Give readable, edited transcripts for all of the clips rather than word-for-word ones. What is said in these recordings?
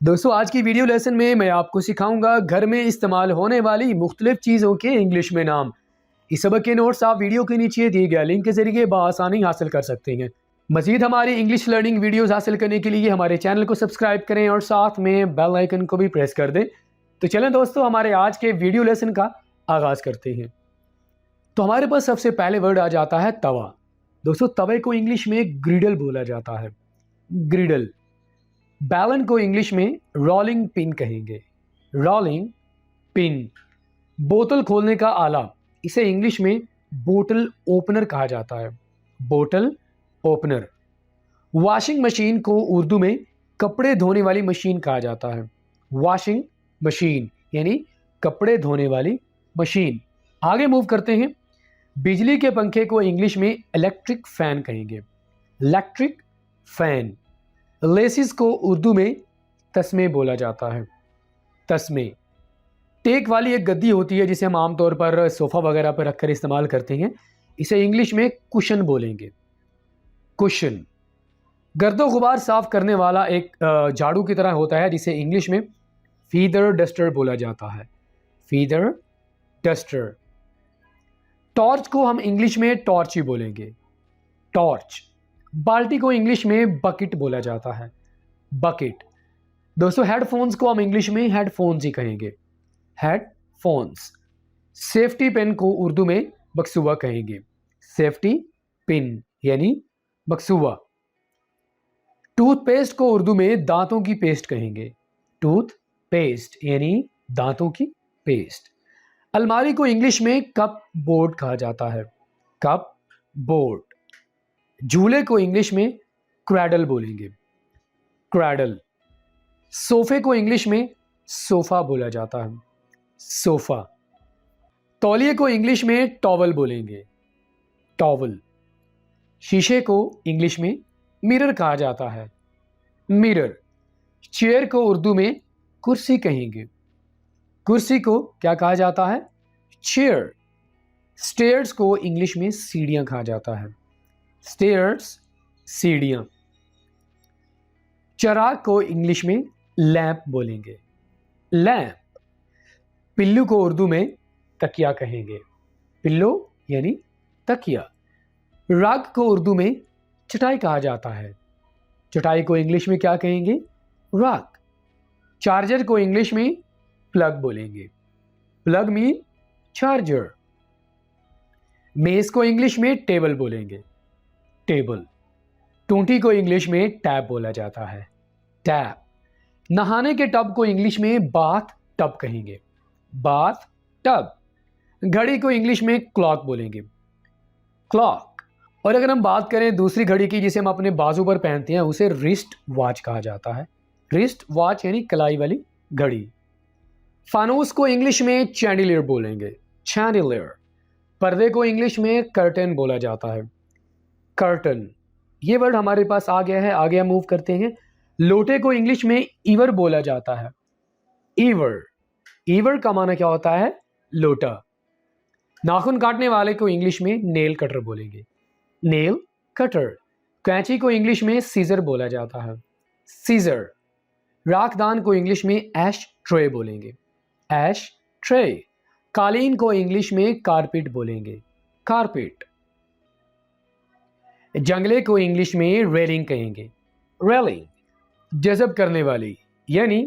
दोस्तों आज की वीडियो लेसन में मैं आपको सिखाऊंगा घर में इस्तेमाल होने वाली मुख्तलिफ चीज़ों के इंग्लिश में नाम। इस सबक के नोट्स आप वीडियो के नीचे दिए गए लिंक के जरिए बआसानी हासिल कर सकते हैं। मजीद हमारी इंग्लिश लर्निंग वीडियोस हासिल करने के लिए हमारे चैनल को सब्सक्राइब करें और साथ में बेल आइकन को भी प्रेस कर दें। तो चलें दोस्तों हमारे आज के वीडियो लेसन का आगाज़ करते हैं। तो हमारे पास सबसे पहले वर्ड आ जाता है तवा। दोस्तों तवे को इंग्लिश में ग्रिडल बोला जाता है, ग्रिडल। बैलन को इंग्लिश में रोलिंग पिन कहेंगे, रोलिंग पिन। बोतल खोलने का आला, इसे इंग्लिश में बोतल ओपनर कहा जाता है, बोतल ओपनर। वॉशिंग मशीन को उर्दू में कपड़े धोने वाली मशीन कहा जाता है, वॉशिंग मशीन यानी कपड़े धोने वाली मशीन। आगे मूव करते हैं। बिजली के पंखे को इंग्लिश में इलेक्ट्रिक फैन कहेंगे, इलेक्ट्रिक फैन। लेसिस को उर्दू में तस्मे बोला जाता है, तस्मे। टेक वाली एक गद्दी होती है जिसे हम आमतौर पर सोफ़ा वगैरह पर रखकर इस्तेमाल करते हैं, इसे इंग्लिश में कुशन बोलेंगे, कुशन। गर्दो गुबार साफ करने वाला एक झाड़ू की तरह होता है जिसे इंग्लिश में फीदर डस्टर बोला जाता है, फीदर डस्टर। टॉर्च को हम इंग्लिश में टॉर्च ही बोलेंगे, टॉर्च। बाल्टी को इंग्लिश में बकेट बोला जाता है, बकेट। दोस्तों हेडफोन्स को हम इंग्लिश में हेडफोन्स ही कहेंगे, हेडफोन्स। सेफ्टी पिन को उर्दू में बक्सुआ कहेंगे, सेफ्टी पिन यानी बक्सुआ। टूथपेस्ट को उर्दू में दांतों की पेस्ट कहेंगे, टूथ पेस्ट यानी दांतों की पेस्ट। अलमारी को इंग्लिश में कप बोर्ड कहा जाता है, कप बोर्ड। झूले को इंग्लिश में क्रैडल बोलेंगे, क्रैडल। सोफे को इंग्लिश में सोफा बोला जाता है, सोफा। तौलिए को इंग्लिश में टॉवल बोलेंगे, टॉवल। शीशे को इंग्लिश में मिरर कहा जाता है, मिरर। चेयर को उर्दू में कुर्सी कहेंगे, कुर्सी को क्या कहा जाता है, चेयर। स्टेयर्स को इंग्लिश में सीढ़ियां कहा जाता है, स्टेयर्स सीढ़ियां। चराग को इंग्लिश में लैंप बोलेंगे, लैंप। पिल्लू को उर्दू में तकिया कहेंगे, पिल्लो यानी तकिया। रग को उर्दू में चटाई कहा जाता है, चटाई को इंग्लिश में क्या कहेंगे, रग। चार्जर को इंग्लिश में प्लग बोलेंगे, प्लग मीन चार्जर। मेज को इंग्लिश में टेबल बोलेंगे, टेबल। टूटी को इंग्लिश में टैप बोला जाता है, टैप। नहाने के टब को इंग्लिश में बाथ टब कहेंगे, बाथ टब। घड़ी को इंग्लिश में क्लॉक बोलेंगे, क्लॉक। और अगर हम बात करें दूसरी घड़ी की जिसे हम अपने बाजू पर पहनते हैं, उसे रिस्ट वॉच कहा जाता है, रिस्ट वॉच यानी कलाई वाली घड़ी। फानूस को इंग्लिश में चैंडिलियर बोलेंगे, चैंडिलियर। पर्दे को इंग्लिश में कर्टन बोला जाता है, कर्टन। ये वर्ड हमारे पास आ गया है, आगे हम मूव करते हैं। लोटे को इंग्लिश में ईवर बोला जाता है, ईवर। ईवर का माना क्या होता है, लोटा। नाखून काटने वाले को इंग्लिश में नेल कटर बोलेंगे, नेल कटर। कैंची को इंग्लिश में सीजर बोला जाता है, सीजर। राखदान को इंग्लिश में ऐश ट्रे बोलेंगे, ऐश ट्रे। कालीन को इंग्लिश में कारपेट बोलेंगे, कारपेट। जंगले को इंग्लिश में रेलिंग कहेंगे, रेलिंग। जज़ब करने वाली यानी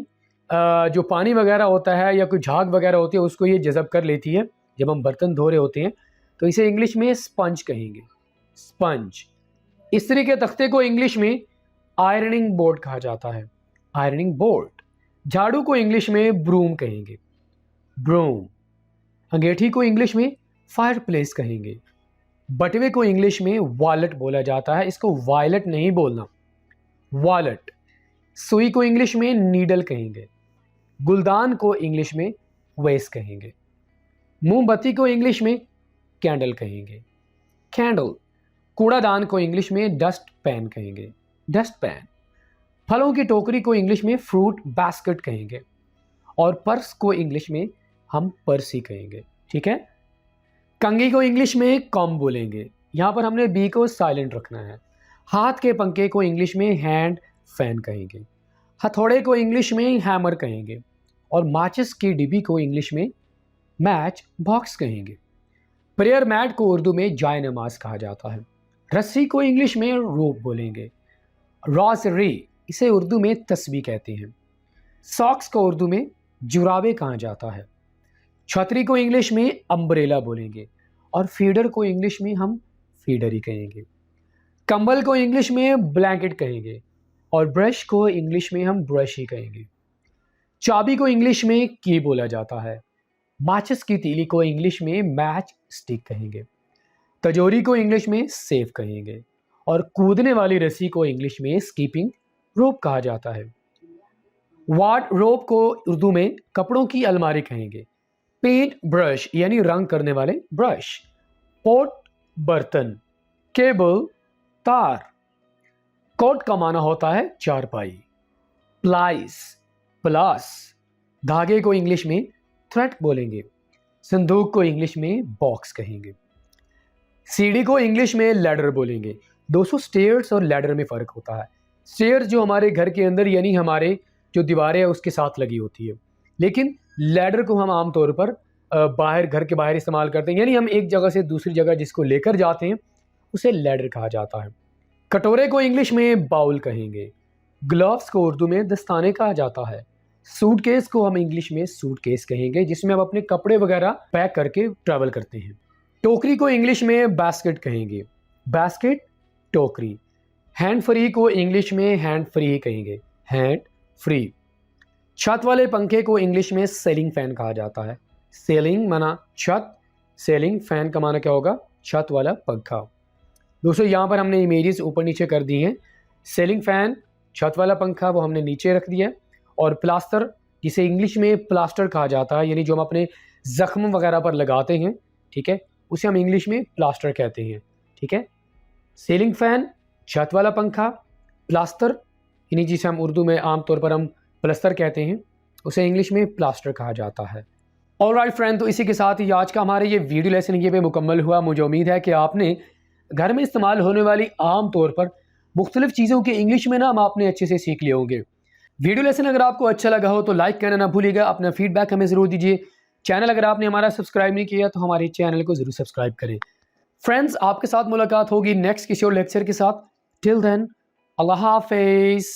जो पानी वगैरह होता है या कोई झाग वगैरह होती है उसको ये जज़ब कर लेती है जब हम बर्तन धो रहे होते हैं, तो इसे इंग्लिश में स्पंज कहेंगे, स्पंज। इस्त्री के तख्ते को इंग्लिश में आयरनिंग बोर्ड कहा जाता है, आयरनिंग बोर्ड। झाड़ू को इंग्लिश में ब्रूम कहेंगे, ब्रूम। अंगीठी को इंग्लिश में फायर प्लेस कहेंगे। बटवे को इंग्लिश में वॉलेट बोला जाता है, इसको वायलेट नहीं बोलना, वॉलेट। सुई को इंग्लिश में नीडल कहेंगे। गुलदान को इंग्लिश में वेस कहेंगे। मोमबत्ती को इंग्लिश में कैंडल कहेंगे, कैंडल। कूड़ादान को इंग्लिश में डस्ट पैन कहेंगे, डस्ट पैन। फलों की टोकरी को इंग्लिश में फ्रूट बास्केट कहेंगे और पर्स को इंग्लिश में हम पर्स ही कहेंगे, ठीक है। कंघी को इंग्लिश में कॉम बोलेंगे, यहाँ पर हमने बी को साइलेंट रखना है। हाथ के पंखे को इंग्लिश में हैंड फैन कहेंगे। हथौड़े को इंग्लिश में हैमर कहेंगे और माचिस की डिब्बी को इंग्लिश में मैच बॉक्स कहेंगे। प्रेयर मैट को उर्दू में जाय नमाज कहा जाता है। रस्सी को इंग्लिश में रोप बोलेंगे। रॉसरी इसे उर्दू में तस्बीह कहते हैं। सॉक्स को उर्दू में जुराबे कहा जाता है। छतरी को इंग्लिश में अम्ब्रेला बोलेंगे और फीडर को इंग्लिश में हम फीडर ही कहेंगे। कंबल को इंग्लिश में ब्लैंकेट कहेंगे और ब्रश को इंग्लिश में हम ब्रश ही कहेंगे। चाबी को इंग्लिश में की बोला जाता है। माचिस की तीली को इंग्लिश में मैच स्टिक कहेंगे। तजोरी को इंग्लिश में सेफ कहेंगे और कूदने वाली रस्सी को इंग्लिश में स्कीपिंग रोप कहा जाता है। वार्ड रोप को उर्दू में कपड़ों की अलमारी कहेंगे। पेंट ब्रश यानी रंग करने वाले ब्रश। पोट बर्तन। केबल तार। कोट का माना होता है चारपाई। प्लाइस प्लास। धागे को इंग्लिश में थ्रेड बोलेंगे। संदूक को इंग्लिश में बॉक्स कहेंगे। सीढ़ी को इंग्लिश में लैडर बोलेंगे। दोस्तों स्टेयर्स और लैडर में फ़र्क होता है। स्टेयर्स जो हमारे घर के अंदर यानी हमारे जो दीवारें हैं उसके साथ लगी होती है, लेकिन लैडर को हम आमतौर पर बाहर घर के बाहर इस्तेमाल करते हैं, यानी हम एक जगह से दूसरी जगह जिसको लेकर जाते हैं उसे लैडर कहा जाता है। कटोरे को इंग्लिश में बाउल कहेंगे। ग्लव्स को उर्दू में दस्ताने कहा जाता है। सूटकेस को हम इंग्लिश में सूटकेस कहेंगे जिसमें हम अपने कपड़े वगैरह पैक करके ट्रैवल करते हैं। टोकरी को इंग्लिश में बास्केट कहेंगे। बास्केट टोकरी। हैंड फ्री को इंग्लिश में हैंड फ्री कहेंगे। Hand free. छत वाले पंखे को इंग्लिश में सीलिंग फैन कहा जाता है। सीलिंग माना छत, सीलिंग फैन का माना क्या होगा? छत वाला पंखा। दोस्तों यहाँ पर हमने इमेजेस ऊपर नीचे कर दी हैं। सीलिंग फैन, छत वाला पंखा वो हमने नीचे रख दिया, और प्लास्टर जिसे इंग्लिश में प्लास्टर कहा जाता है, यानी जो हम अपने जख्म वगैरह पर लगाते हैं, ठीक है, उसे हम इंग्लिश में प्लास्टर कहते हैं। ठीक है, सीलिंग फैन, छत वाला पंखा, प्लास्टर यानी जिसे हम उर्दू में आमतौर पर हम प्लस्तर कहते हैं, उसे इंग्लिश में प्लास्टर कहा जाता है। ऑलराइट फ्रेंड, तो इसी के साथ ही आज का हमारे ये वीडियो लेसन ये पे मुकम्मल हुआ। मुझे उम्मीद है कि आपने घर में इस्तेमाल होने वाली आम तौर पर मुख्तलिफ चीज़ों के इंग्लिश में नाम आपने अच्छे से सीख लिए होंगे। वीडियो लेसन अगर आपको अच्छा लगा हो तो लाइक करना ना भूलिएगा। अपना फीडबैक हमें ज़रूर दीजिए। चैनल अगर आपने हमारा सब्सक्राइब नहीं किया तो हमारे चैनल को ज़रूर सब्सक्राइब करें। फ्रेंड्स, आपके साथ मुलाकात होगी नेक्स्ट किसी और लेक्चर के साथ। टिल देन, अल्लाह हाफिज़।